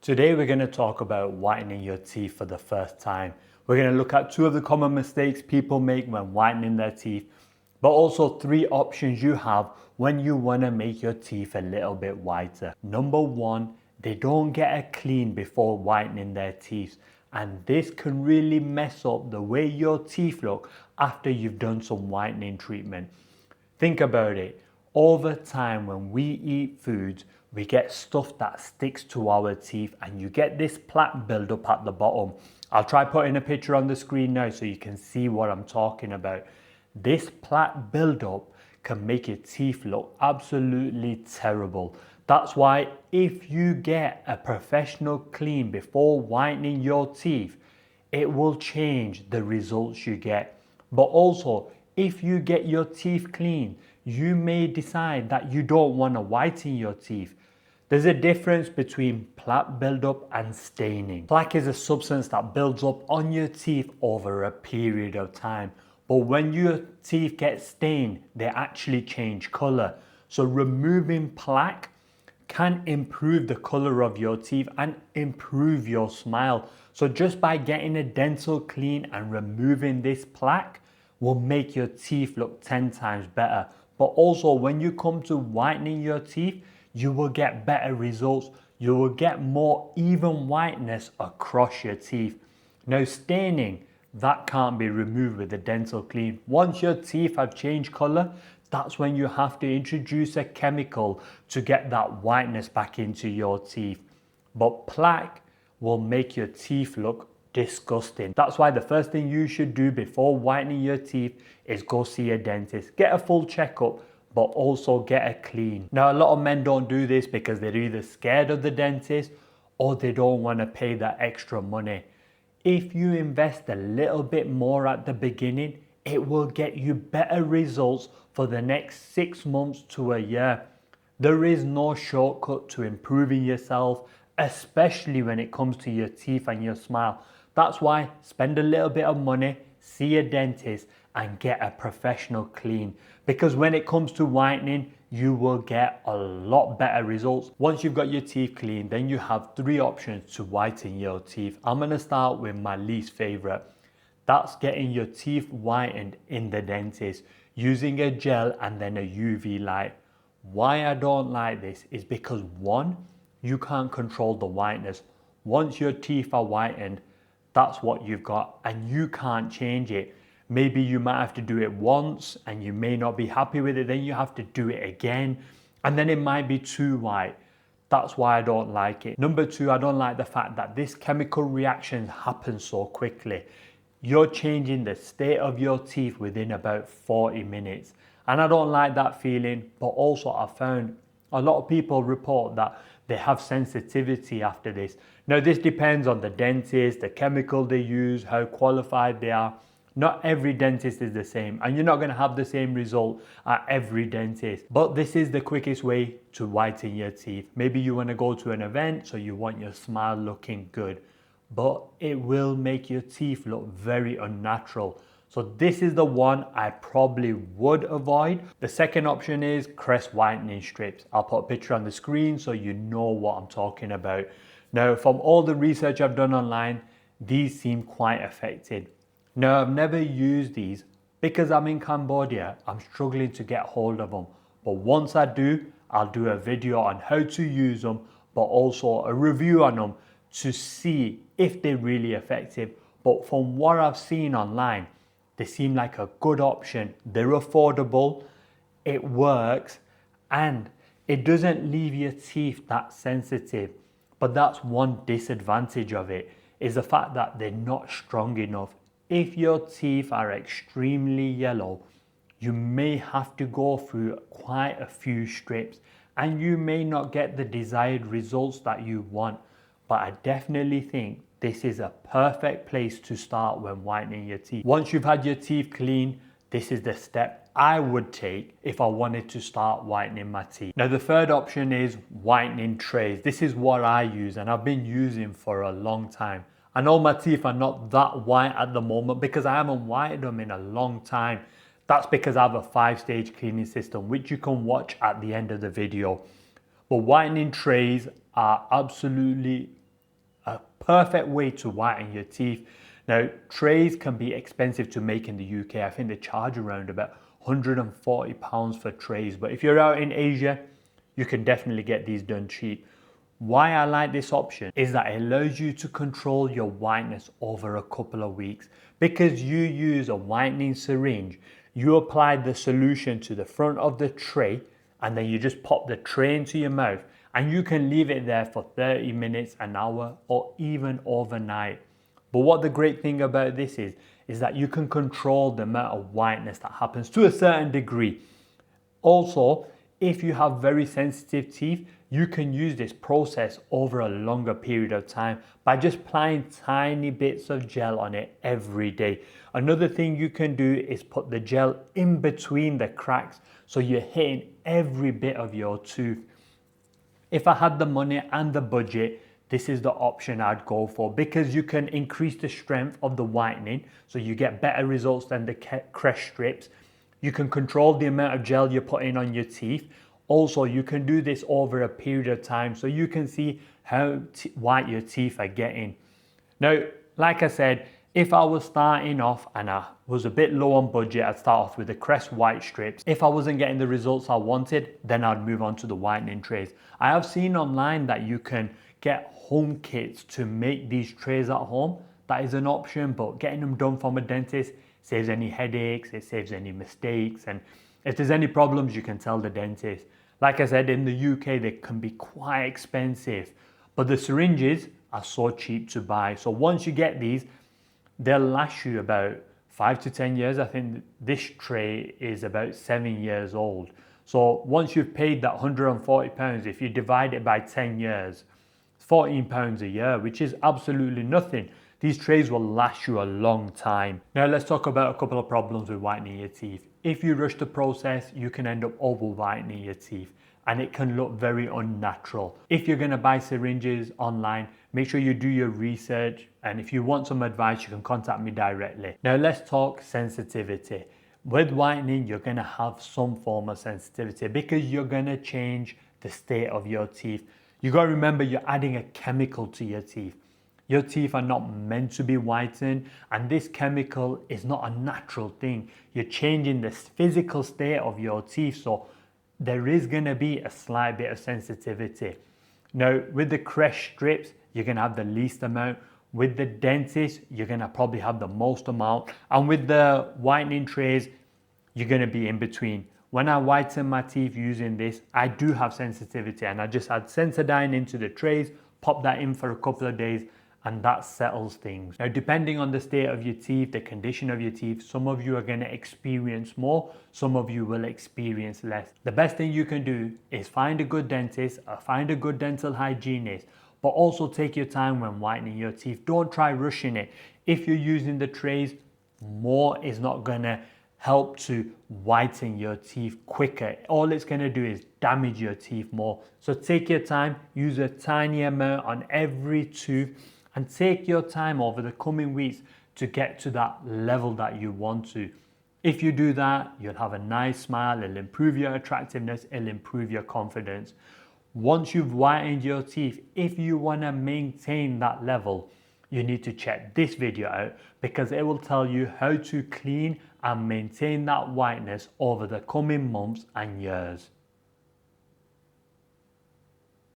Today we're going to talk about whitening your teeth for the first time. We're going to look at two of the common mistakes people make when whitening their teeth, but also three options you have when you want to make your teeth a little bit whiter. Number one, they don't get a clean before whitening their teeth, and this can really mess up the way your teeth look after you've done some whitening treatment. Think about it. Over time, when we eat foods, we get stuff that sticks to our teeth and you get this plaque buildup at the bottom. I'll try putting a picture on the screen now so you can see what I'm talking about. This plaque buildup can make your teeth look absolutely terrible. That's why if you get a professional clean before whitening your teeth, it will change the results you get. But also, if you get your teeth clean, you may decide that you don't want to whiten your teeth. There's a difference between plaque buildup and staining. Plaque is a substance that builds up on your teeth over a period of time. But when your teeth get stained, they actually change color. So removing plaque can improve the color of your teeth and improve your smile. So just by getting a dental clean and removing this plaque will make your teeth look 10 times better. But also when you come to whitening your teeth, you will get better results. You will get more even whiteness across your teeth. Now staining, that can't be removed with a dental clean. Once your teeth have changed color, that's when you have to introduce a chemical to get that whiteness back into your teeth. But plaque will make your teeth look disgusting. That's why the first thing you should do before whitening your teeth is go see a dentist. Get a full checkup, but also get a clean. Now, a lot of men don't do this because they're either scared of the dentist or they don't want to pay that extra money. If you invest a little bit more at the beginning, it will get you better results for the next 6 months to a year. There is no shortcut to improving yourself, especially when it comes to your teeth and your smile. That's why spend a little bit of money, see a dentist, and get a professional clean. Because when it comes to whitening, you will get a lot better results. Once you've got your teeth clean, then you have three options to whiten your teeth. I'm going to start with my least favorite. That's getting your teeth whitened in the dentist using a gel and then a UV light. Why I don't like this is because one, you can't control the whiteness. Once your teeth are whitened, that's what you've got and you can't change it. Maybe you might have to do it once and you may not be happy with it, then you have to do it again and then it might be too white. That's why I don't like it. Number two, I don't like the fact that this chemical reaction happens so quickly. You're changing the state of your teeth within about 40 minutes. And I don't like that feeling, but also I found a lot of people report that they have sensitivity after this. Now this depends on the dentist, the chemical they use, how qualified they are. Not every dentist is the same and you're not going to have the same result at every dentist. But this is the quickest way to whiten your teeth. Maybe you want to go to an event so you want your smile looking good, but it will make your teeth look very unnatural. So this is the one I probably would avoid. The second option is crest whitening strips. I'll put a picture on the screen so you know what I'm talking about. Now, from all the research I've done online, these seem quite effective. Now, I've never used these because I'm in Cambodia. I'm struggling to get hold of them. But once I do, I'll do a video on how to use them, but also a review on them to see if they're really effective. But from what I've seen online, they seem like a good option. They're affordable, it works, and it doesn't leave your teeth that sensitive. But that's one disadvantage of it, is the fact that they're not strong enough. If your teeth are extremely yellow, you may have to go through quite a few strips and you may not get the desired results that you want. But I definitely think this is a perfect place to start when whitening your teeth. Once you've had your teeth clean, this is the step I would take if I wanted to start whitening my teeth. Now the third option is whitening trays. This is what I use and I've been using for a long time. I know my teeth are not that white at the moment because I haven't whitened them in a long time. That's because I have a 5-stage cleaning system, which you can watch at the end of the video. But whitening trays are absolutely perfect way to whiten your teeth. Now, trays can be expensive to make in the UK. I think they charge around about £140 for trays. But if you're out in Asia, you can definitely get these done cheap. Why I like this option is that it allows you to control your whiteness over a couple of weeks. Because you use a whitening syringe, you apply the solution to the front of the tray and then you just pop the tray into your mouth and you can leave it there for 30 minutes, an hour, or even overnight. But what the great thing about this is that you can control the amount of whiteness that happens to a certain degree. Also, if you have very sensitive teeth, you can use this process over a longer period of time by just applying tiny bits of gel on it every day. Another thing you can do is put the gel in between the cracks so you're hitting every bit of your tooth. If I had the money and the budget, this is the option I'd go for because you can increase the strength of the whitening so you get better results than the crest strips. You can control the amount of gel you're putting on your teeth. Also, you can do this over a period of time so you can see how white your teeth are getting. Now, like I said, if I was starting off and I was a bit low on budget, I'd start off with the crest white strips. If I wasn't getting the results I wanted, then I'd move on to the whitening trays. I have seen online that you can get home kits to make these trays at home. That is an option, but getting them done from a dentist saves any headaches, it saves any mistakes, and if there's any problems, you can tell the dentist. Like I said, in the UK, they can be quite expensive, but the syringes are so cheap to buy. So once you get these, they'll last you about 5 to 10 years. I think this tray is about 7 years old. So once you've paid that £140, if you divide it by 10 years, it's £14 a year, which is absolutely nothing. These trays will last you a long time. Now let's talk about a couple of problems with whitening your teeth. If you rush the process, you can end up over whitening your teeth and it can look very unnatural. If you're gonna buy syringes online, make sure you do your research, and if you want some advice, you can contact me directly. Now let's talk sensitivity. With whitening, you're gonna have some form of sensitivity because you're gonna change the state of your teeth. You gotta remember you're adding a chemical to your teeth. Your teeth are not meant to be whitened, and this chemical is not a natural thing. You're changing the physical state of your teeth, so there is gonna be a slight bit of sensitivity. Now, with the crest strips, you're gonna have the least amount. With the dentist, you're gonna probably have the most amount. And with the whitening trays, you're gonna be in between. When I whiten my teeth using this, I do have sensitivity, and I just add Sensodyne into the trays, pop that in for a couple of days, and that settles things. Now, depending on the state of your teeth, the condition of your teeth, some of you are going to experience more, some of you will experience less. The best thing you can do is find a good dentist or find a good dental hygienist, but also take your time when whitening your teeth. Don't try rushing it. If you're using the trays, more is not going to help to whiten your teeth quicker. All it's going to do is damage your teeth more. So take your time, use a tiny amount on every tooth, and take your time over the coming weeks to get to that level that you want to. If you do that, you'll have a nice smile, it'll improve your attractiveness, it'll improve your confidence. Once you've whitened your teeth, if you want to maintain that level, you need to check this video out because it will tell you how to clean and maintain that whiteness over the coming months and years.